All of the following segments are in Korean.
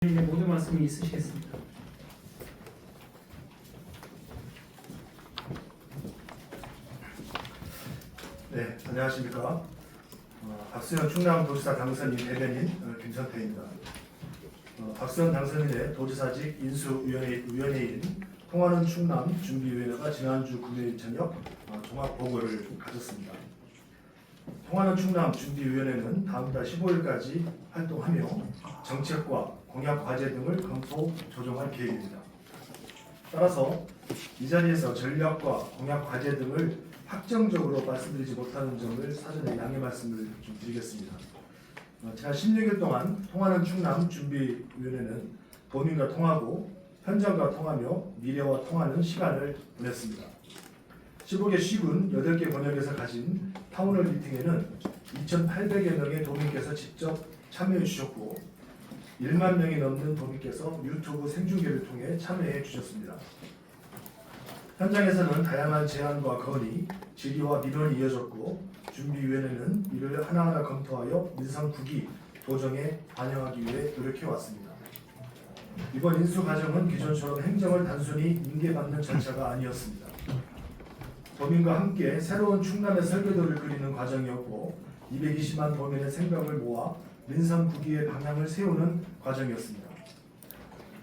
모든 말씀이 있으시겠습니다. 네, 안녕하십니까. 박수현 충남도지사 당선인 대변인 김선태입니다. 박수현 당선인의 도지사직 인수위원회인 통하는 충남 준비위원회가 지난주 금요일 저녁 종합보고를 가졌습니다. 통하는 충남 준비위원회는 다음 달 15일까지 활동하며 정책과 공약 과제 등을 검토 조정할 계획입니다. 따라서 이 자리에서 전략과 공약 과제 등을 확정적으로 말씀드리지 못하는 점을 사전에 양해 말씀을 좀 드리겠습니다. 지난 16일 동안 통하는 충남 준비위원회는 도민과 통하고 현장과 통하며 미래와 통하는 시간을 보냈습니다. 15개 시군 8개 권역에서 가진 타운홀 미팅에는 2,800여 명의 도민께서 직접 참여해 주셨고 1만 명이 넘는 도민께서 유튜브 생중계를 통해 참여해 주셨습니다. 현장에서는 다양한 제안과 건의, 질의와 민원이 이어졌고 준비위원회는 이를 하나하나 검토하여 민선 9기 도정에 반영하기 위해 노력해 왔습니다. 이번 인수 과정은 기존처럼 행정을 단순히 인계받는 절차가 아니었습니다. 도민과 함께 새로운 충남의 설계도를 그리는 과정이었고 220만 도민의 생각을 모아 민선 9기의 방향을 세우는 과정이었습니다.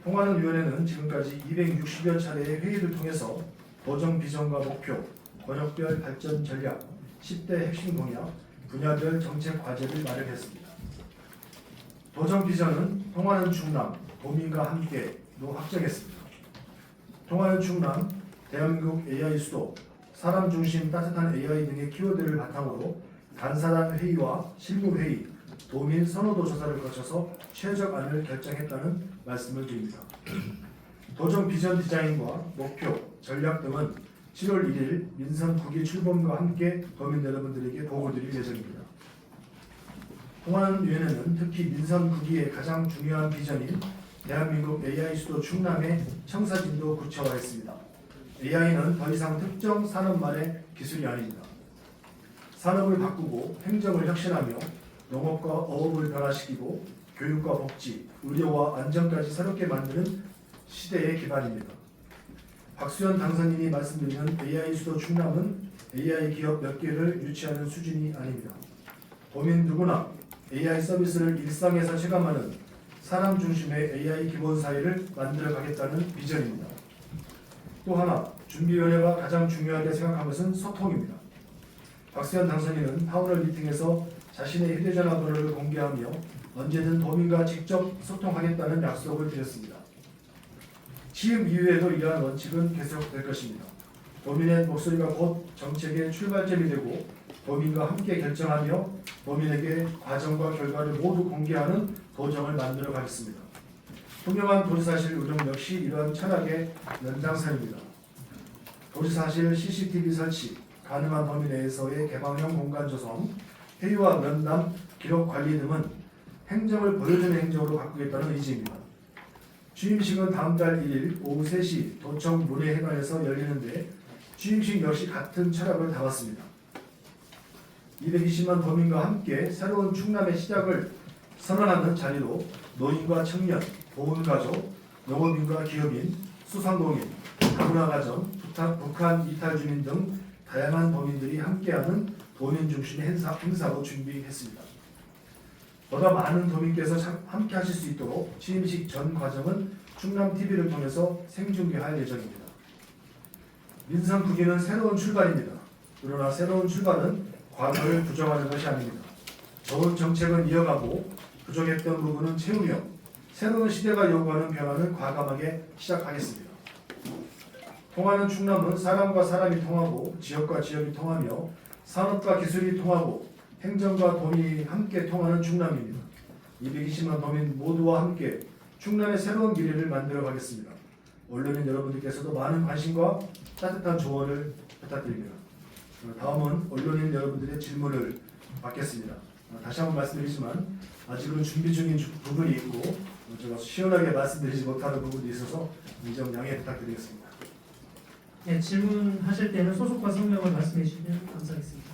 통하는 위원회는 지금까지 260여 차례의 회의를 통해서 도정 비전과 목표, 권역별 발전 전략, 10대 핵심 공약, 분야별 정책 과제를 마련했습니다. 도정 비전은 통하는 충남, 도민과 함께로 확정했습니다. 통하는 충남, 대한민국 AI 수도, 사람 중심 따뜻한 AI 등의 키워드를 바탕으로 간사단 회의와 실무 회의, 도민 선호도 조사를 거쳐서 최적안을 결정했다는 말씀을 드립니다. 도정 비전 디자인과 목표, 전략 등은 7월 1일 민선 9기 출범과 함께 도민 여러분들에게 보고드릴 예정입니다. 통하는 위원회는 특히 민선 9기의 가장 중요한 비전인 대한민국 AI 수도 충남의 청사진도 구체화했습니다. AI는 더 이상 특정 산업만의 기술이 아닙니다. 산업을 바꾸고 행정을 혁신하며 농업과 어업을 변화시키고 교육과 복지, 의료와 안전까지 새롭게 만드는 시대의 기반입니다. 박수현 당선인이 말씀드리는 AI 수도 충남은 AI 기업 몇 개를 유치하는 수준이 아닙니다. 도민 누구나 AI 서비스를 일상에서 체감하는 사람 중심의 AI 기본 사회를 만들어 가겠다는 비전입니다. 또 하나, 준비위원회가 가장 중요하게 생각한 것은 소통입니다. 박수현 당선인은 타운홀 미팅에서 자신의 휴대전화 번호를 공개하며 언제든 도민과 직접 소통하겠다는 약속을 드렸습니다. 취임 이후에도 이러한 원칙은 계속될 것입니다. 도민의 목소리가 곧 정책의 출발점이 되고 도민과 함께 결정하며 도민에게 과정과 결과를 모두 공개하는 도정을 만들어 가겠습니다. 투명한 도지사실 운영 역시 이러한 철학의 연장선입니다. 도지사실 CCTV 설치, 가능한 범위 내에서의 개방형 공간 조성, 회의와 면담, 기록 관리 등은 행정을 보여주는 행정으로 바꾸겠다는 의지입니다. 취임식은 다음 달 1일 오후 3시 도청 문예회관에서 열리는데 취임식 역시 같은 철학을 담았습니다. 220만 도민과 함께 새로운 충남의 시작을 선언하는 자리로 노인과 청년, 보훈가족, 농업인과 기업인, 수상공인, 다문화가정, 북한 이탈주민 등 다양한 도민들이 함께하는 도민 중심의 행사로 준비했습니다. 보다 많은 도민께서 함께 하실 수 있도록 취임식 전 과정은 충남TV를 통해서 생중계할 예정입니다. 민선 9기는 새로운 출발입니다. 그러나 새로운 출발은 과거를 부정하는 것이 아닙니다. 좋은 정책은 이어가고 부족했던 부분은 채우며 새로운 시대가 요구하는 변화는 과감하게 시작하겠습니다. 통하는 충남은 사람과 사람이 통하고 지역과 지역이 통하며 산업과 기술이 통하고 행정과 돈이 함께 통하는 충남입니다. 220만 도민 모두와 함께 충남의 새로운 미래를 만들어 가겠습니다. 언론인 여러분들께서도 많은 관심과 따뜻한 조언을 부탁드립니다. 다음은 언론인 여러분들의 질문을 받겠습니다. 다시 한번 말씀드리지만 아직은 준비 중인 부분이 있고 제가 시원하게 말씀드리지 못하는 부분이 있어서 이 점 양해 부탁드리겠습니다. 네, 질문하실 때는 소속과 성명을 말씀해 주시면 감사하겠습니다.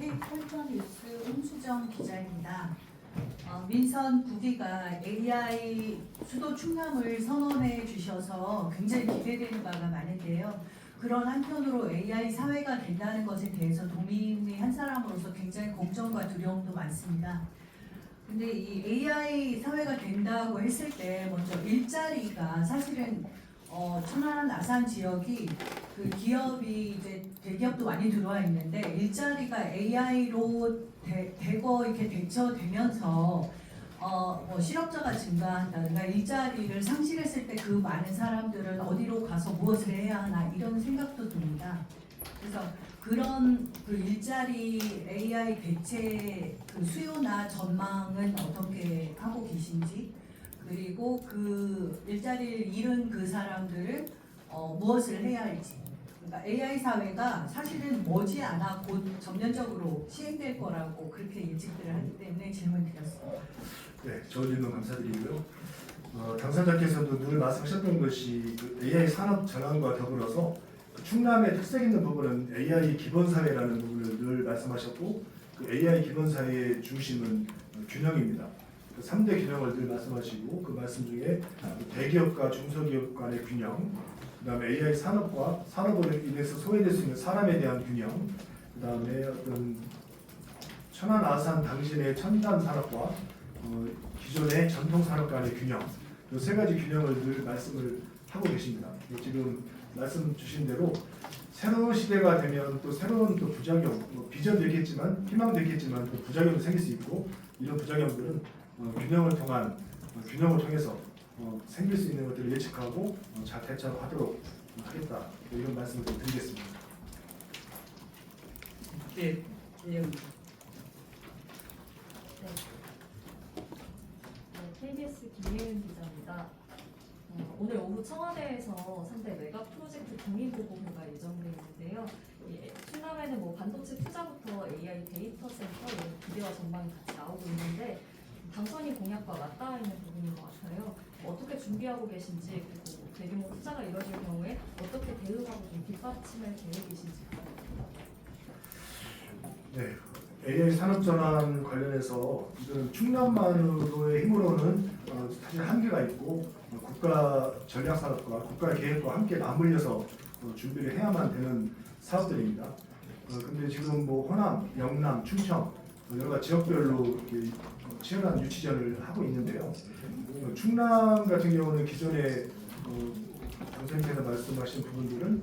K8 뉴스 홍수정 기자입니다. 민선 국위가 AI 수도 충남을 선언해 주셔서 굉장히 기대되는 바가 많은데요. 그런 한편으로 AI 사회가 된다는 것에 대해서 도민의 한 사람으로서 굉장히 걱정과 두려움도 많습니다. 근데 이 AI 사회가 된다고 했을 때 먼저 일자리가 사실은 천안 아산 지역이 그 기업이 이제 대기업도 많이 들어와 있는데 일자리가 AI로 대거 이렇게 대처되면서 뭐 실업자가 증가한다든가 일자리를 상실했을 때 그 많은 사람들은 어디로 가서 무엇을 해야 하나 이런 생각도 듭니다. 그래서 그런 그 일자리 AI 대체 그 수요나 전망은 어떻게 하고 계신지, 그리고 그 일자리를 잃은 그 사람들은 무엇을 해야 할지. 그러니까 AI 사회가 사실은 머지않아 곧 전면적으로 시행될 거라고 그렇게 예측들을 하기 때문에 질문드렸습니다. 네, 좋은 질문 감사드리고요. 당선자께서도 늘 말씀하셨던 것이 그 AI 산업 전환과 더불어서 그 충남의 특색 있는 부분은 AI 기본 사회라는 부분을 늘 말씀하셨고, 그 AI 기본 사회의 중심은 균형입니다. 그 3대 균형을 늘 말씀하시고, 그 말씀 중에 대기업과 중소기업 간의 균형, 그다음에 AI 산업과 산업으로 인해서 소외될 수 있는 사람에 대한 균형, 그다음에 어떤 천안 아산 당신의 첨단 산업과 기존의 전통 산업 간의 균형, 이 세 가지 균형을 늘 말씀을 하고 계십니다. 지금 말씀 주신 대로 새로운 시대가 되면 또 새로운 또 부작용, 비전도 있겠지만 희망도 있겠지만 또 부작용도 생길 수 있고, 이런 부작용들은 균형을 통해서 생길 수 있는 것들을 예측하고 잘 대처하도록 하겠다, 이런 말씀을 좀 드리겠습니다. 네, 이영입니다. KBS 김예은 기자입니다. 오늘 오후 청와대에서 3대 메가 프로젝트 국민보고회가 예정되어 있는데요. 충남에는 뭐 반도체 투자부터 AI 데이터 센터 이런 기대와 전망이 같이 나오고 있는데 당선인 공약과 맞닿아 있는 부분인 것 같아요. 어떻게 준비하고 계신지, 그리고 대규모 투자가 이뤄질 경우에 어떻게 대응하고 좀 뒷받침할 계획이신지. 네, AI 산업 전환 관련해서 이건 충남만으로의 힘으로는 사실 한계가 있고, 국가 전략 산업과 국가 계획과 함께 맞물려서 준비를 해야만 되는 사업들입니다. 근데 지금 뭐 호남, 영남, 충청 여러 가지 지역별로 이렇게 치열한 유치전을 하고 있는데요. 충남 같은 경우는 기존에 당선인께서 말씀하신 부분들은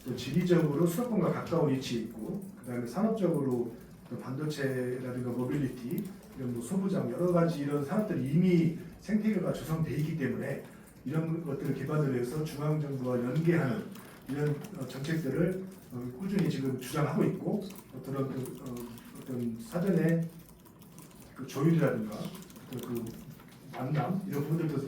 또 지리적으로 수도권과 가까운 위치에 있고, 그다음에 산업적으로 또 반도체라든가 모빌리티, 이런 뭐 소부장 여러 가지 이런 산업들이 이미 생태계가 조성돼 있기 때문에 이런 것들을 기반으로 해서 중앙 정부와 연계하는 이런 정책들을 꾸준히 지금 주장하고 있고, 어떤 사전에 그 조율이라든가 그 만남 이런 부분들도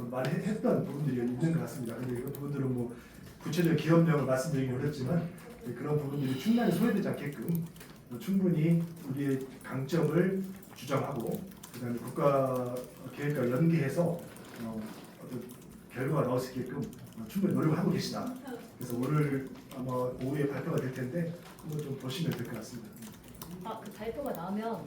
말했던 부분들이 있는 것 같습니다. 근데 이런 부분들은 뭐 구체적 기업명을 말씀드리긴 어렵지만 그런 부분들이 충분히 소외되지 않게끔 충분히 우리의 강점을 주장하고, 그다음에 국가 계획과 연계해서 어떤 결과가 나올 수 있게끔 충분히 노력을 하고 계시다. 그래서 오늘 아마 오후에 발표가 될 텐데 한번 좀 보시면 될 것 같습니다. 그 발표가 나면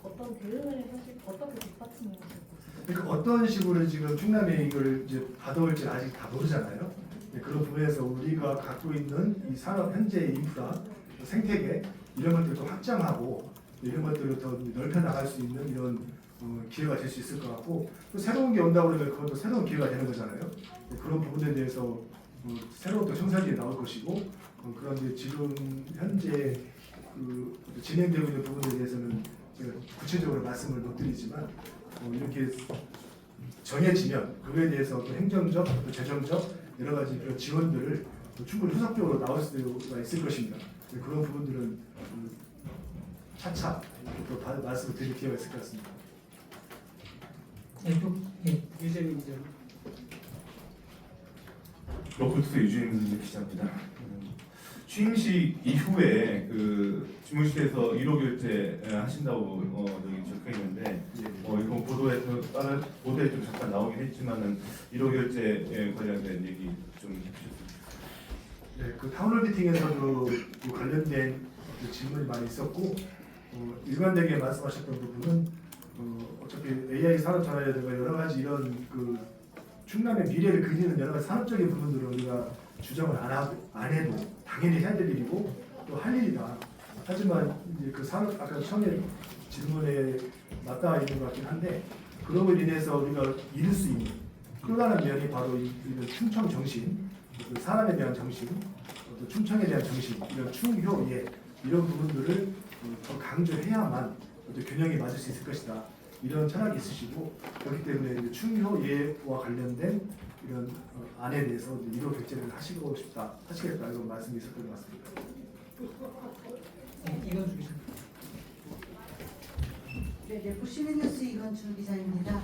어떤 대응을 하실, 어떻게 뒷받침을 하실 거죠? 그러니까 어떤 식으로 지금 충남이 이걸 이제 받아올지 아직 다 모르잖아요. 그런 부분에서 우리가 갖고 있는 이 산업 현재의 인프라, 생태계 이런 것들을 또 확장하고 이런 것들을 더 넓혀 나갈 수 있는 이런 기회가 될 수 있을 것 같고, 또 새로운 게 온다고 그러면 그것도 새로운 기회가 되는 거잖아요. 그런 부분에 대해서 새로운 또 청사진이 나올 것이고, 그런데 지금 현재 그 진행되고 있는 부분에 대해서는 제가 구체적으로 말씀을 못 드리지만 이렇게 정해지면 그거에 대해서 또 행정적, 또 재정적 여러 가지 그런 지원들을 충분히 후속적으로 나올 수가 있을 것입니다. 그런 부분들은 차차 또 말씀을 드릴 기회가 있을 것 같습니다. 네, 유재민 기자. 로프트 유진 기자입니다. 취임식 이후에 그 집무실에서 1호 결제 하신다고 여기 적혀 있는데 이거 보도에 좀 잠깐 나오긴 했지만은 1호 결제에 관련된 얘기 좀 해주셨습니다. 네, 그 타운홀 미팅에서도 그 관련된 그 질문이 많이 있었고 일관되게 말씀하셨던 부분은 어차피 AI 산업 전환이라든가 여러 가지 이런 그 충남의 미래를 그리는 여러 가지 산업적인 부분들을 우리가 주장을 안 해도 당연히 해야 될 일이고 또 할 일이다. 하지만 이제 그 산업 아까 처음에 질문에 맞닿아 있는 것 같긴 한데 그로 인해서 우리가 이룰 수 있는 끌어가는 면이 바로 이런 충청 정신, 그 사람에 대한 정신, 또 충청에 대한 정신, 이런 충효예 이런 부분들을 더 강조해야만 또 균형이 맞을 수 있을 것이다. 이런 철학이 있으시고 그렇기 때문에 이제 충효예와 관련된 이런 안에 대해서 이로 결제를 하시겠다 이런 말씀이 있었던 것 같습니다. 네, 이건주 기자. 네, 내부 시민뉴스 이건주 기자입니다.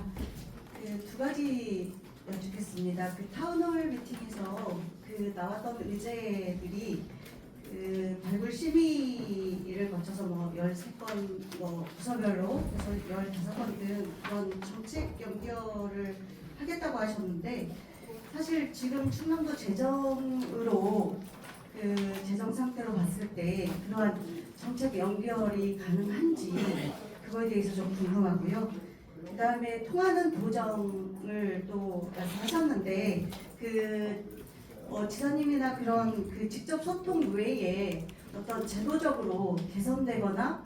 두 가지 여쭙겠습니다. 그 타운홀 미팅에서 나왔던 의제들이 발굴 심의를 거쳐서 13건 부서별로 그래서 15건 등 그런 정책 연결을 하겠다고 하셨는데 사실 지금 충남도 재정으로 재정 상태로 봤을 때 그러한 정책 연결이 가능한지 그거에 대해서 좀 궁금하고요. 그 다음에 통하는 도정을 또 말씀하셨는데 지사님이나 그런 직접 소통 외에 어떤 제도적으로 개선되거나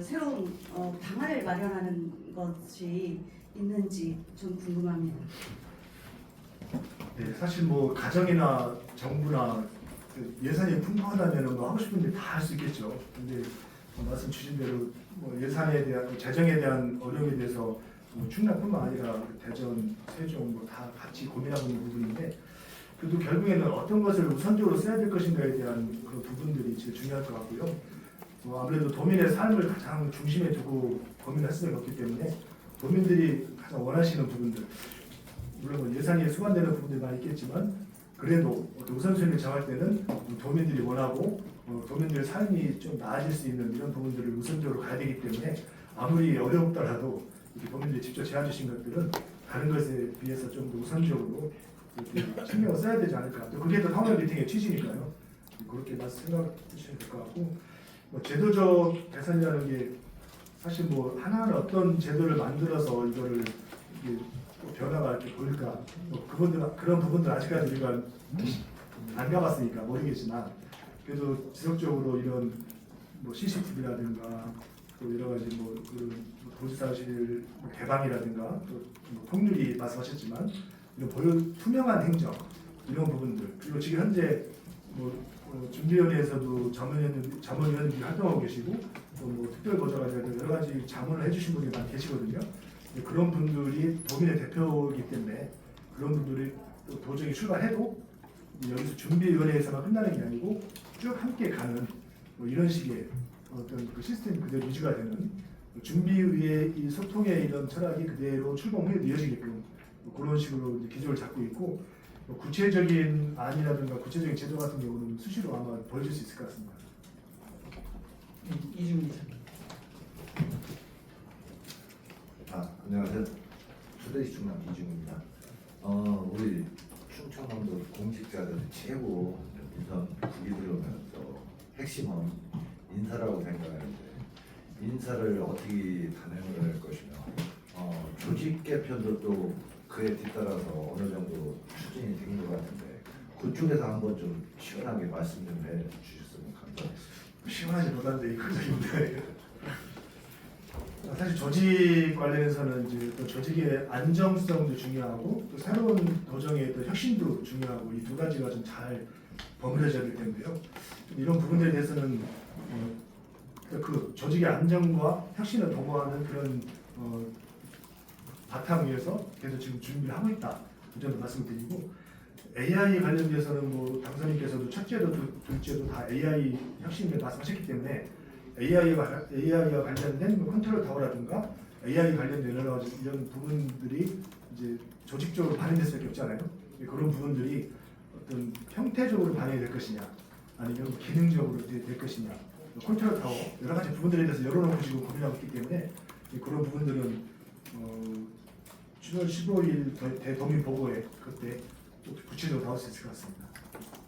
새로운 방안을 마련하는 것이 있는지 좀 궁금합니다. 네, 사실 뭐 가정이나 정부나 예산이 풍부하다면 뭐 하고 싶은 일 다 할 수 있겠죠. 근데 말씀 주신 대로 뭐 예산에 대한 재정에 대한 어려움에 대해서 뭐 충남뿐만 아니라 대전, 세종 뭐 다 같이 고민하고 있는 부분인데 그래도 결국에는 어떤 것을 우선적으로 써야 될 것인가에 대한 그런 부분들이 제일 중요할 것 같고요. 아무래도 도민의 삶을 가장 중심에 두고 고민할 수밖에 없기 때문에 도민들이 가장 원하시는 부분들 물론 뭐 예산이 수반되는 부분들이 많이 있겠지만 그래도 우선순위를 정할 때는 도민들이 원하고 도민들의 삶이 좀 나아질 수 있는 이런 부분들을 우선적으로 가야 되기 때문에 아무리 어렵더라도 이렇게 도민들이 직접 제안 주신 것들은 다른 것에 비해서 좀 더 우선적으로 이렇게 신경을 써야 되지 않을까. 또 그게 또 타운홀 미팅의 취지니까요. 그렇게 생각해 주시면 될 것 같고 뭐 제도적 개선이라는 게 사실 뭐 하나하나 어떤 제도를 만들어서 이거를 이게 변화가 이렇게 보일까 그런 부분들 아직까지 우리가 안 가봤으니까 모르겠지만 그래도 지속적으로 이런 뭐 CCTV라든가 또 여러 가지 뭐 도지사실 개방이라든가 또뭐 폭률이 말씀하셨지만 이런 투명한 행정 이런 부분들 그리고 지금 현재 준비위원회에서도 자문위원들이 활동하고 계시고 또 뭐 특별보좌관이라든가 여러 가지 자문을 해주신 분들이 많이 계시거든요. 그런 분들이 도민의 대표이기 때문에 그런 분들이 또 도정이 출발해도 여기서 준비위원회에서만 끝나는 게 아니고 쭉 함께 가는 뭐 이런 식의 어떤 그 시스템이 그대로 유지가 되는 준비위의 이 소통의 이런 철학이 그대로 출범 후에 이어지게끔 그런 식으로 이제 기조를 잡고 있고 구체적인 안이라든가 구체적인 제도 같은 경우는 수시로 아마 보여줄 수 있을 것 같습니다. 네, 이준 기자. 안녕하세요. 투데이 충남 이중입니다. 우리 충청남도 공직자들 최고 우선 국이 들어오면서 핵심은 인사라고 생각하는데 인사를 어떻게 단행을 할 것이며 조직 개편도 또 그에 뒤따라서 어느 정도 추진이 된 것 같은데 그쪽에서 한번 좀 시원하게 말씀 좀 해주셨으면 감사하겠습니다. 시원하지 못한데 이거입니다. 사실 조직 관련해서는 이제 또 조직의 안정성도 중요하고 또 새로운 도정의 또 혁신도 중요하고 이 두 가지가 좀 잘 버무려져 있기 때문에요. 이런 부분들에 대해서는 그 조직의 안정과 혁신을 도모하는 그런 바탕 위에서 계속 지금 준비를 하고 있다. 그 점도 말씀드리고 AI 관련돼서는 뭐 당선인께서도 첫째도 둘째도 다 AI 혁신을 말씀하셨기 때문에 AI와 관련된 컨트롤 타워라든가 AI 관련된 여러 가지 이런 부분들이 이제 조직적으로 반영될 수밖에 없잖아요. 그런 부분들이 어떤 형태적으로 반영이 될 것이냐, 아니면 기능적으로 될 것이냐, 컨트롤 타워 여러 가지 부분들에 대해서 열어놓고 지금 고민하고 있기 때문에 그런 부분들은 7월 15일 대도민 보고에 그때 또 구체적으로 나올 수 있을 것 같습니다.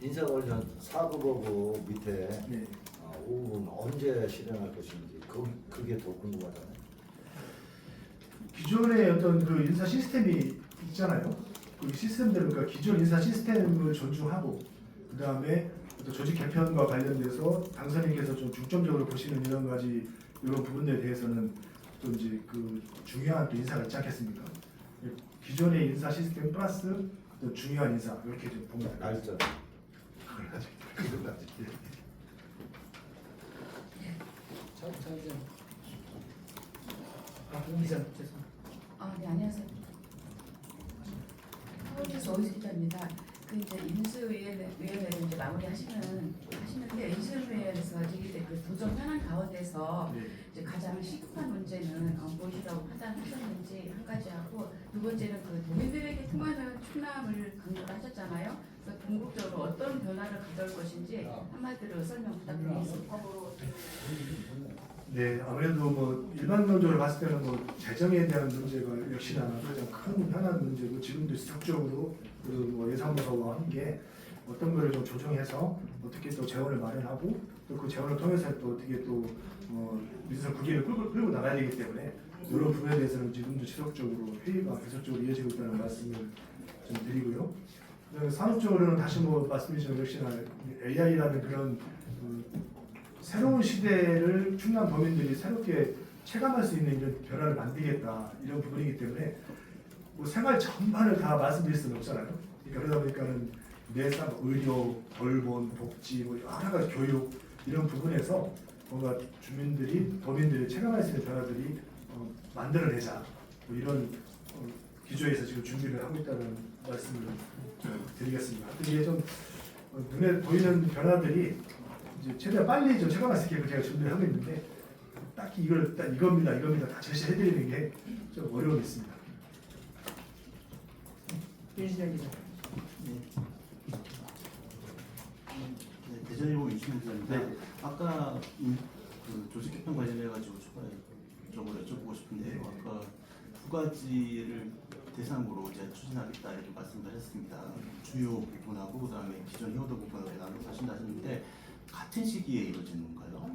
인사 관련 사부보고 밑에 네. 오후는 언제 실행할 것인지 그게 더 궁금하잖아요. 기존의 어떤 그 인사 시스템이 있잖아요. 그 시스템대로 그러니까 기존 인사 시스템을 존중하고 그 다음에 또 조직 개편과 관련돼서 당선인께서 좀 중점적으로 보시는 이런 가지 이런 부분들에 대해서는 또 이제 그 중요한 또 인사가 있지 않겠습니까? 기존의 인사 시스템 플러스 또 중요한 인사 이렇게 좀 보면 알죠. 기자 죄송합니다. 네, 안녕하세요. 서울에서 오이스 기자입니다. 그 이제 인수위원회를 이제 하시는데 인수위원회에서 제기된 그 도정 현안 가운데서 네. 이제 가장 시급한 문제는 무엇이라고 판단하셨는지 한 가지 하고, 두 번째는 그 도민들에게 통하는 충남을 강조를 하셨잖아요. 그래서 궁극적으로 어떤 변화를 가져올 것인지 한마디로 설명 부탁드리겠습니다. 네, 아무래도 뭐 일반론적으로 봤을 때는 뭐 재정에 대한 문제가 역시나 가장 큰 현안 문제고 지금도 지속적으로 그뭐 예산부서와 함께 어떤 거를 좀 조정해서 어떻게 또 재원을 마련하고 또 그 재원을 통해서 또 어떻게 또 민선 국기를 끌고 나가야 되기 때문에 이런 부분에 대해서는 지금도 지속적으로 회의가 계속적으로 이어지고 있다는 말씀을 좀 드리고요. 그다음에 산업적으로는 다시 뭐 말씀드리지만 역시나 AI라는 그런 새로운 시대를 충남 도민들이 새롭게 체감할 수 있는 이런 변화를 만들겠다 이런 부분이기 때문에 뭐 생활 전반을 다 말씀드릴 수는 없잖아요. 그러니까 그러다 보니까는 내상, 의료, 돌봄, 복지, 뭐 여러 가지 교육 이런 부분에서 뭔가 도민들이 체감할 수 있는 변화들이 만들어내자 뭐 이런 기조에서 지금 준비를 하고 있다는 말씀을 좀 드리겠습니다. 이게 좀 눈에 보이는 변화들이 이제 최대한 빨리 좀 체감할 수 있게 제가 준비를 하고 있는데 딱히 이걸 딱 이겁니다 다 제시해드리는 게 좀 어려움이 있습니다. 윤신영 기자. 대전일보 유시민 기자입니다. 아까 그 조직 개편 관련해 가지고 추가적으로 여쭤보고 싶은데요. 아까 두 가지를 대상으로 이제 추진하겠다 이렇게 말씀하셨습니다. 주요 부분하고 그다음에 기존 히어도 부분을 나눠서 하신다 하셨는데 같은 시기에 이루어지는 건가요?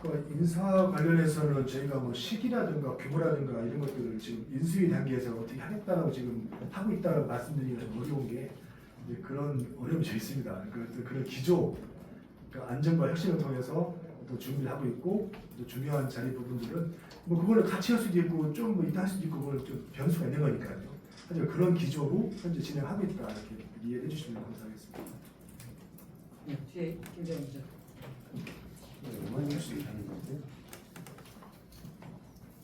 그러니까 인사 관련해서는 저희가 뭐 시기라든가 규모라든가 이런 것들을 지금 인수위 단계에서 어떻게 하겠다라고 지금 하고 있다고 말씀드리기가 좀 어려운 게 이제 그런 어려움이 좀 있습니다. 그런 기조, 그러니까 안전과 혁신을 통해서 또 준비를 하고 있고 또 중요한 자리 부분들은 뭐 그거를 같이 할 수도 있고 좀 뭐 이따 할 수도 있고 그걸 좀 변수가 있는 거니까요. 하지만 그런 기조로 현재 진행하고 있다 이렇게 이해해 주시면 감사하겠습니다. 네, 뒤에 김재영 기자. 오마이뉴스 이장인데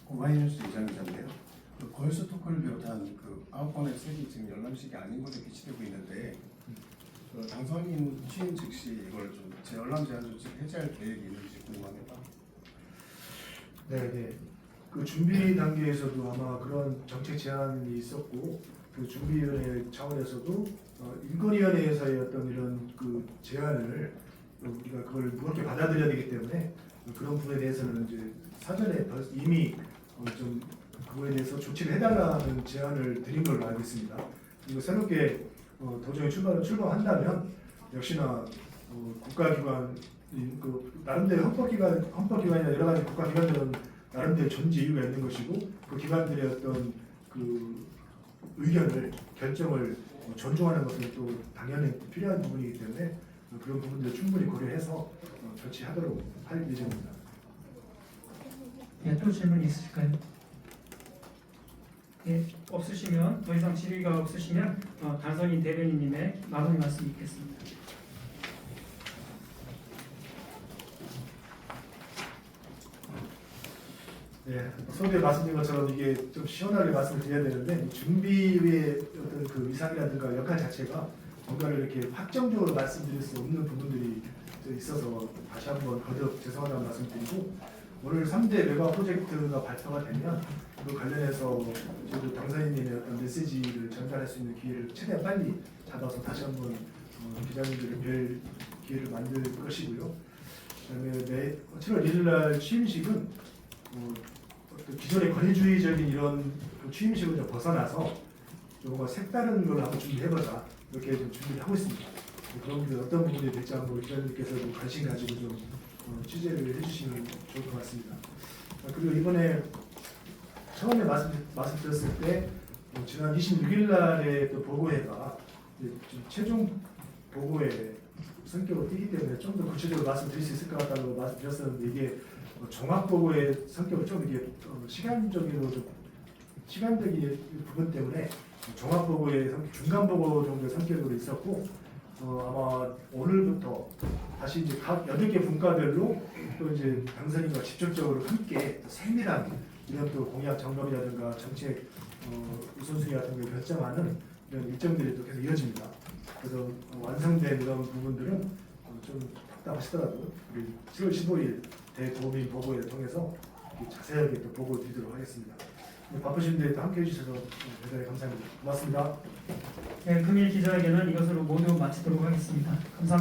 오마이뉴스 이장인데요. 그 걸스 토크를 비롯한 그 9건의 책이 지금 열람식이 아닌 것으로 비치되고 있는데 그 당선인 취임 즉시 이걸 좀 재열람 제한 조치 해제할 계획이 있는지 궁금합니다. 네. 그 준비 단계에서도 아마 그런 정책 제안이 있었고 그 준비위원회 차원에서도 인권위원회에서의 어떤 이런 그 제안을 우리가 그걸 무겁게 받아들여야 되기 때문에 그런 부분에 대해서는 이제 사전에 이미 좀 그거에 대해서 조치를 해달라는 제안을 드린 걸로 알고 있습니다. 그리고 새롭게 도정에 출범한다면 역시나 국가기관 그 나름대로 헌법기관이나 여러 가지 국가기관들은 나름대로 존재 이유가 있는 것이고 그 기관들의 어떤 그 의견을 결정을 존중하는 것은 또 당연히 필요한 부분이기 때문에 그런 부분들을 충분히 고려해서 조치하도록 할 예정입니다. 네, 또 질문 있으실까요? 네, 없으시면 더 이상 질의가 없으시면 당선인 대변인님의 마무리 말씀 있겠습니다. 네, 소개 말씀드린 것처럼 이게 좀 시원하게 말씀을 드려야 되는데 준비의 어떤 그 위상이라든가 역할 자체가 뭔가를 이렇게 확정적으로 말씀드릴 수 없는 부분들이 있어서 다시 한번 거듭 죄송하다는 말씀드리고 오늘 3대 메가 프로젝트가 발표가 되면 그 관련해서 저도 당선인님의 어떤 메시지를 전달할 수 있는 기회를 최대한 빨리 잡아서 다시 한번 기자님들을 뵐 기회를 만들 것이고요. 그다음에 7월 1일 날 취임식은 어떤 기존의 권위주의적인 이런 그 취임식을 좀 벗어나서 좀 뭔가 색다른 걸 한번 준비해보자 이렇게 좀 준비를 하고 있습니다. 그런 분들 어떤 부분이 될지 한번 기자님께서도 관심 가지고 좀 취재를 해주시면 좋을 것 같습니다. 그리고 이번에 처음에 말씀드렸을 때 지난 26일 날에 또 보고회가 이제 좀 최종 보고회 성격으로 뛰기 때문에 좀 더 구체적으로 말씀드릴 수 있을 것 같다고 말씀드렸었는데 이게 종합 보고의 성격을 좀 이게 시간적으로 좀 시간적인 부분 때문에 종합 보고의 중간 보고 정도의 성격으로 있었고 아마 오늘부터 다시 이제 각 8개 분과별로 또 이제 당선인과 직접적으로 함께 또 세밀한 이런 또 공약 점검이라든가 정책 우선순위 같은 걸 결정하는 이런 일정들이 또 계속 이어집니다. 그래서 완성된 이런 부분들은 좀 답답하시더라도 우리 7월 15일 대도민 보고회를 통해서 자세하게 또 보고 드리도록 하겠습니다. 바쁘신데 또 함께 해주셔서 대단히 감사합니다. 고맙습니다. 네, 금일 기자회견은 이것으로 모두 마치도록 하겠습니다. 감사합니다.